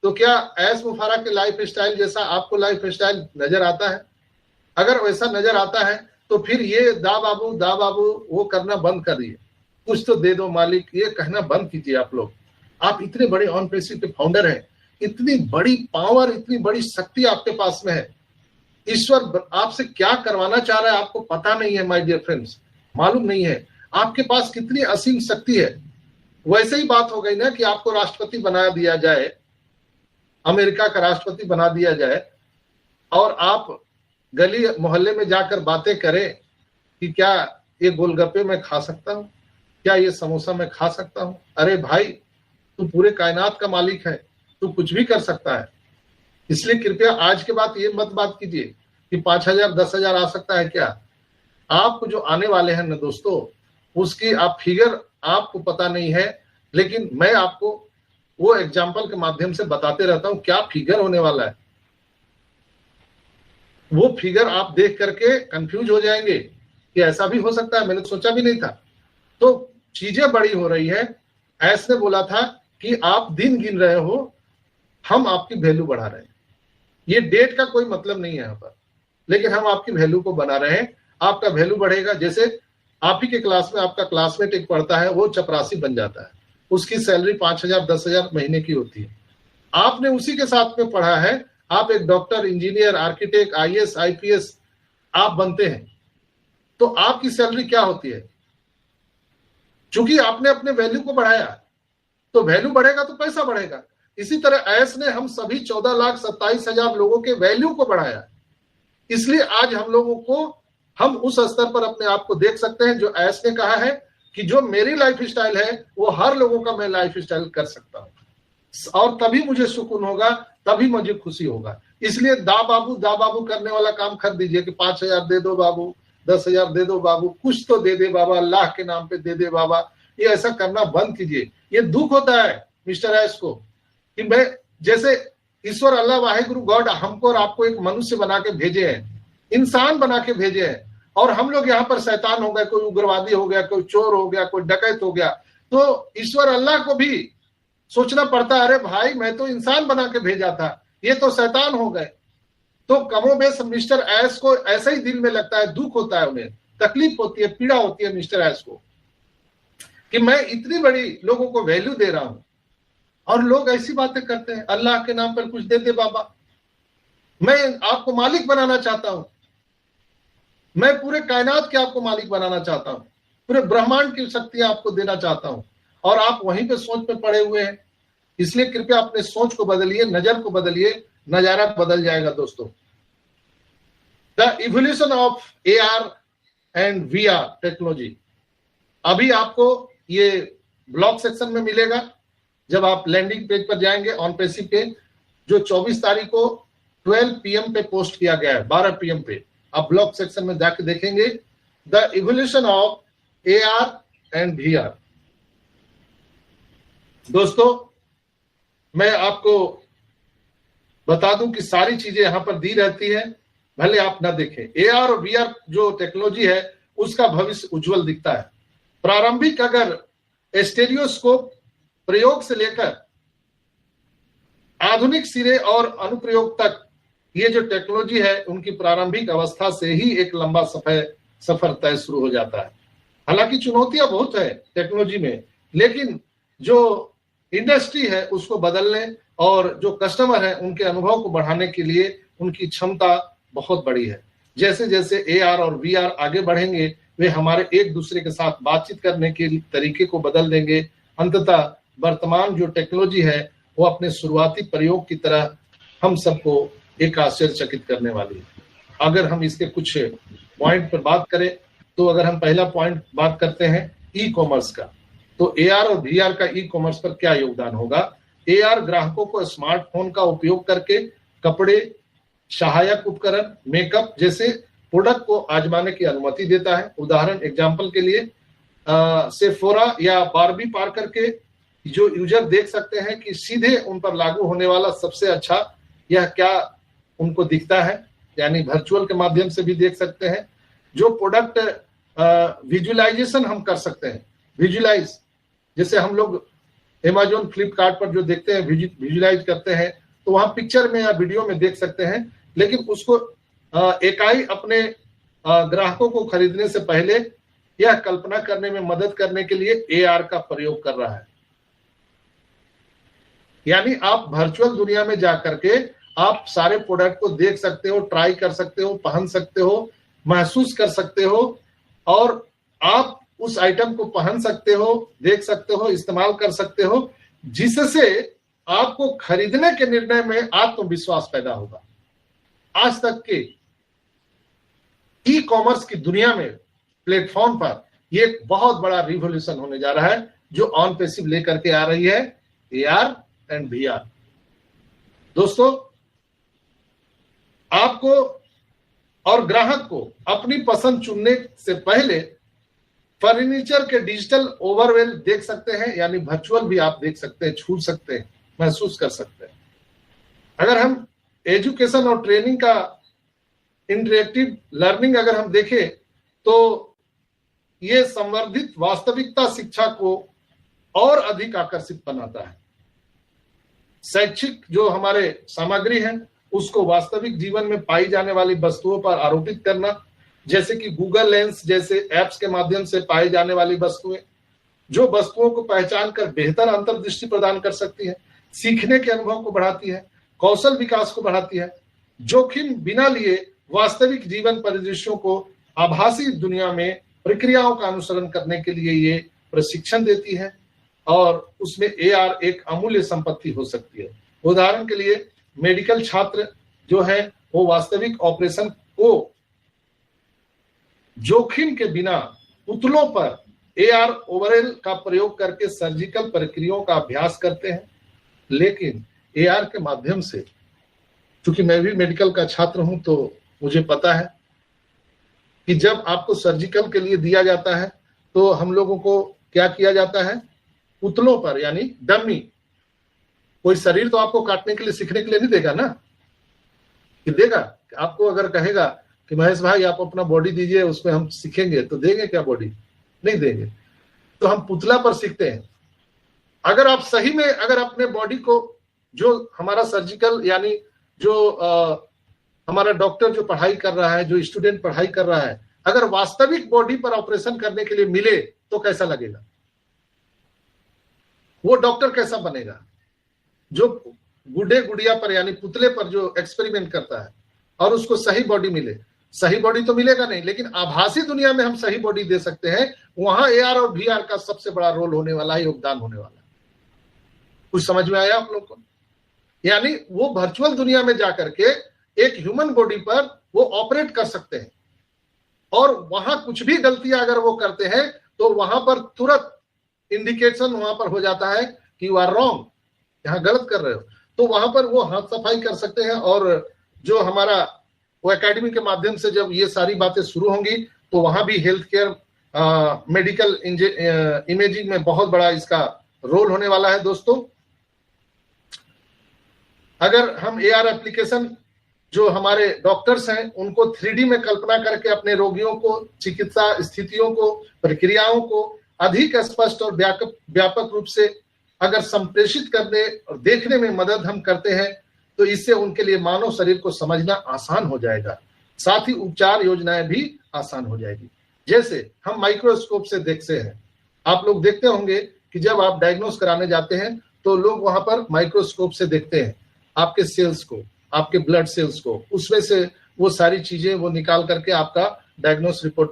तो क्या ऐश मुफारा के लाइफ स्टाइल जैसा आपको लाइफ स्टाइल नजर आता है? अगर वैसा नजर आता है तो फिर ये दा बाबू वो करना बंद करिए। कुछ तो दे दो मालिक, ये कहना बंद कीजिए आप लोग। आप इतने बड़े ऑन पैसिव के फाउंडर हैं, इतनी बड़ी पावर, इतनी बड़ी शक्ति आपके पास में है। ईश्वर आपसे क्या करवाना चाह रहा है आपको पता नहीं है माय डियर फ्रेंड्स, मालूम नहीं है। आपके पास कितनी असीम शक्ति है। वैसे ही बात हो गई ना कि आपको राष्ट्रपति बना दिया जाए, अमेरिका का राष्ट्रपति बना दिया जाए, और आप गली मोहल्ले में जाकर बातें करें कि क्या ये गोलगप्पे मैं खा सकता हूं, क्या ये समोसा मैं खा सकता हूं। अरे भाई, तू पूरे कायनात का मालिक है, तू कुछ भी कर सकता है। इसलिए कृपया आज के बाद ये मत बात कीजिए कि 5,000 10,000 आ सकता है। क्या आपको जो आने वाले हैं ना दोस्तों, उसकी आप फिगर आपको पता नहीं है, लेकिन मैं आपको वो एग्जाम्पल के माध्यम से बताते रहता हूं क्या फिगर होने वाला है। वो फिगर आप देख करके कंफ्यूज हो जाएंगे कि ऐसा भी हो सकता है, मैंने सोचा भी नहीं था। तो चीजें बड़ी हो रही है। ऐसे बोला था कि आप दिन गिन रहे हो, हम आपकी वैल्यू बढ़ा रहे हैं। ये डेट का कोई मतलब नहीं है यहाँ पर, लेकिन हम आपकी वैल्यू को बना रहे हैं। आपका वैल्यू बढ़ेगा। जैसे आप ही के क्लास में आपका क्लासमेट एक पढ़ता है, वो चपरासी बन जाता है, उसकी सैलरी 5,000 10,000 महीने की होती है। आपने उसी के साथ में पढ़ा है, आप एक doctor, engineer, architect, IAS IPS आप बनते हैं, तो आपकी सैलरी क्या होती है? चूंकि आपने अपने वैल्यू को बढ़ाया, तो वैल्यू बढ़ेगा तो पैसा बढ़ेगा। इसी तरह ऐस ने हम सभी 14,27,000 लोगों के वैल्यू को बढ़ाया। इसलिए आज हम लोगों को, हम उस स्तर पर अपने आप को देख सकते हैं जो ऐस ने कहा है कि जो मेरी लाइफ स्टाइल है वो हर लोगों का मैं लाइफ स्टाइल कर सकता हूं, और तभी मुझे सुकून होगा, तभी मुझे खुशी होगा। इसलिए दा बाबू करने वाला काम कर दीजिए कि 5,000 दे दो बाबू, 10,000 दे दो बाबू, कुछ तो दे दे बाबा, अल्लाह के नाम पे दे दे बाबा। ये ऐसा करना बंद कीजिए। ये दुख होता है मिस्टर ऐस को कि मैं, जैसे ईश्वर अल्लाह वाहिगुरु गॉड हमको और आपको एक मनुष्य बना के भेजे हैं, इंसान बना के भेजे हैं, और हम लोग यहाँ पर शैतान हो गए, कोई उग्रवादी हो गया, कोई चोर हो गया, कोई डकैत हो गया। तो ईश्वर अल्लाह को भी सोचना पड़ता है, अरे भाई मैं तो इंसान बना के भेजा था, ये तो शैतान हो गए। तो कमोबेश मिस्टर ऐस को ऐसा ही दिल में लगता है, दुख होता है, उन्हें तकलीफ होती है, पीड़ा होती है मिस्टर ऐस को कि मैं इतनी बड़ी लोगों को वैल्यू दे रहा हूं और लोग ऐसी बातें करते हैं, अल्लाह के नाम पर कुछ दे दे बाबा। मैं आपको मालिक बनाना चाहता हूं, मैं पूरे कायनात के आपको मालिक बनाना चाहता हूं, पूरे ब्रह्मांड की शक्तियां आपको देना चाहता हूं, और आप वहीं पे सोच में पड़े हुए हैं। इसलिए कृपया अपने सोच को बदलिए, नजर को बदलिए, नजारा बदल जाएगा दोस्तों। The evolution of AR and VR technology, अभी आपको ये ब्लॉग सेक्शन में मिलेगा। जब आप लैंडिंग पेज पर जाएंगे ऑन पैसिव पे, जो 24 तारीख को 12 PM पे पोस्ट किया गया है, 12 PM पे, आप ब्लॉग सेक्शन में जाके देखेंगे the evolution of AR and VR। दोस्तों, मैं आपको बता दूं कि सारी चीजें यहां पर दी रहती है, भले आप ना देखें। AR और VR जो टेक्नोलॉजी है उसका भविष्य उज्जवल दिखता है। प्रारंभिक अगर स्टेरियोस्कोप प्रयोग से लेकर आधुनिक सिरे और अनुप्रयोग तक, ये जो टेक्नोलॉजी है उनकी प्रारंभिक अवस्था से ही एक लंबा सफर तय शुरू हो जाता है। हालांकि चुनौतियां बहुत है टेक्नोलॉजी में, लेकिन जो इंडस्ट्री है उसको बदलने और जो कस्टमर है उनके अनुभव को बढ़ाने के लिए उनकी क्षमता बहुत बड़ी है। जैसे जैसे AR और VR आगे बढ़ेंगे, वे हमारे एक दूसरे के साथ बातचीत करने के तरीके को बदल देंगे। अंततः वर्तमान जो टेक्नोलॉजी है वो अपने शुरुआती प्रयोग की तरह हम सबको एक आश्चर्यचकित करने वाली है। अगर हम इसके कुछ पॉइंट पर बात करें, तो अगर हम पहला पॉइंट बात करते हैं ई-कॉमर्स का, तो AR और VR का ई-कॉमर्स पर क्या योगदान होगा। AR ग्राहकों को स्मार्टफोन का उपयोग करके कपड़े, सहायक उपकरण, मेकअप जैसे प्रोडक्ट को आजमाने की अनुमति देता है। उदाहरण एग्जांपल के लिए सेफोरा या बारबी पार्कर के जो यूजर देख सकते हैं कि सीधे उन पर लागू होने वाला सबसे अच्छा यह क्या उनको दिखता है, यानी वर्चुअल के माध्यम से भी देख सकते हैं। जो प्रोडक्ट विजुअलाइजेशन हम कर सकते हैं, विजुअलाइज, जैसे हम लोग अमेजोन फ्लिपकार्ट पर जो देखते हैं, विजुलाइज करते हैं, तो वहां पिक्चर में या वीडियो में देख सकते हैं, लेकिन उसको इकाई अपने ग्राहकों को खरीदने से पहले यह कल्पना करने में मदद करने के लिए AR का प्रयोग कर रहा है। यानी आप वर्चुअल दुनिया में जाकर के आप सारे प्रोडक्ट को देख सकते हो, ट्राई कर सकते हो, पहन सकते हो, महसूस कर सकते हो, और आप उस आइटम को पहन सकते हो, देख सकते हो, इस्तेमाल कर सकते हो, जिससे आपको खरीदने के निर्णय में आत्मविश्वास पैदा होगा। आज तक के ई कॉमर्स की दुनिया में, प्लेटफॉर्म पर ये एक बहुत बड़ा रिवॉल्यूशन होने जा रहा है, जो ऑन पैसिव लेकर के आ रही है AR एंड VR। दोस्तों, आपको और ग्राहक को अपनी पसंद चुनने से पहले फर्नीचर के डिजिटल ओवरवेल देख सकते हैं, यानी वर्चुअल भी आप देख सकते हैं, छू सकते हैं, महसूस कर सकते हैं। अगर हम एजुकेशन और ट्रेनिंग का इंटरेक्टिव लर्निंग अगर हम देखें, तो ये संवर्धित वास्तविकता शिक्षा को और अधिक आकर्षित बनाता है। शैक्षिक जो हमारे सामग्री है उसको वास्तविक जीवन में पाई जाने वाली वस्तुओं पर आरोपित करना, जैसे कि गूगल लेंस जैसे एप्स के माध्यम से पाई जाने वाली वस्तुएं, जो वस्तुओं को पहचान कर बेहतर अंतर्दृष्टि प्रदान कर सकती है, सीखने के अनुभव को बढ़ाती है, कौशल विकास को बढ़ाती है, जोखिम बिना लिए वास्तविक जीवन परिदृश्यों को आभासी दुनिया में प्रक्रियाओं का अनुसरण करने के लिए ये प्रशिक्षण देती है, और उसमें AR एक अमूल्य संपत्ति हो सकती है। उदाहरण के लिए मेडिकल छात्र जो है वो वास्तविक ऑपरेशन को जोखिम के बिना पुतलों पर AR ओवरऑल का प्रयोग करके सर्जिकल प्रक्रियाओं का अभ्यास करते हैं। लेकिन AR के माध्यम से, क्योंकि मैं भी मेडिकल का छात्र हूं, तो मुझे पता है कि जब आपको सर्जिकल के लिए दिया जाता है तो हम लोगों को क्या किया जाता है, पुतलों पर, यानी डमी। कोई शरीर तो आपको काटने के लिए, सीखने के लिए नहीं देगा ना, कि देगा? आपको अगर कहेगा कि महेश भाई आप अपना बॉडी दीजिए, उसमें हम सीखेंगे, तो देंगे क्या बॉडी? नहीं देंगे। तो हम पुतला पर सीखते हैं। अगर आप सही में अगर अपने बॉडी को, जो हमारा सर्जिकल यानी जो हमारा डॉक्टर जो पढ़ाई कर रहा है, जो स्टूडेंट पढ़ाई कर रहा है, अगर वास्तविक बॉडी पर ऑपरेशन करने के लिए मिले तो कैसा लगेगा? वो डॉक्टर कैसा बनेगा? जो गुड्डे गुड़िया पर यानी पुतले पर जो एक्सपेरिमेंट करता है और उसको सही बॉडी मिले, सही बॉडी तो मिलेगा नहीं, लेकिन आभासी दुनिया में हम सही बॉडी दे सकते हैं। वहां AR और VR का सबसे बड़ा रोल होने वाला है, योगदान होने वाला है। कुछ समझ में आया आप लोग को? यानी वो वर्चुअल दुनिया में जाकर के एक ह्यूमन बॉडी पर वो ऑपरेट कर सकते हैं, और वहां कुछ भी गलतियां अगर वो करते हैं तो वहां पर तुरंत इंडिकेशन वहां पर हो जाता है कि यू आर रॉन्ग, यहाँ गलत कर रहे हो। तो वहां पर वो हाथ सफाई कर सकते हैं। और जो हमारा वो एकेडमी के माध्यम से जब ये सारी बातें शुरू होंगी, तो वहां भी हेल्थ केयर, मेडिकल इमेजिंग में बहुत बड़ा इसका रोल होने वाला है। दोस्तों, अगर हम AR एप्लीकेशन, जो हमारे डॉक्टर्स हैं उनको 3D में कल्पना करके अपने रोगियों को, चिकित्सा स्थितियों को, प्रक्रियाओं को अधिक स्पष्ट और व्यापक रूप से अगर संप्रेषित करने और देखने में मदद हम करते हैं, तो इससे उनके लिए मानव शरीर को समझना आसान हो जाएगा। साथ ही उपचार योजनाएं भी आसान हो जाएगी। जैसे हम माइक्रोस्कोप से देखते हैं, आप लोग देखते होंगे कि जब आप डायग्नोस कराने जाते हैं तो लोग वहां पर माइक्रोस्कोप से देखते हैं आपके सेल्स को, आपके ब्लड सेल्स को, उसमें से वो सारी चीजें वो निकाल करके आपका डायग्नोस रिपोर्ट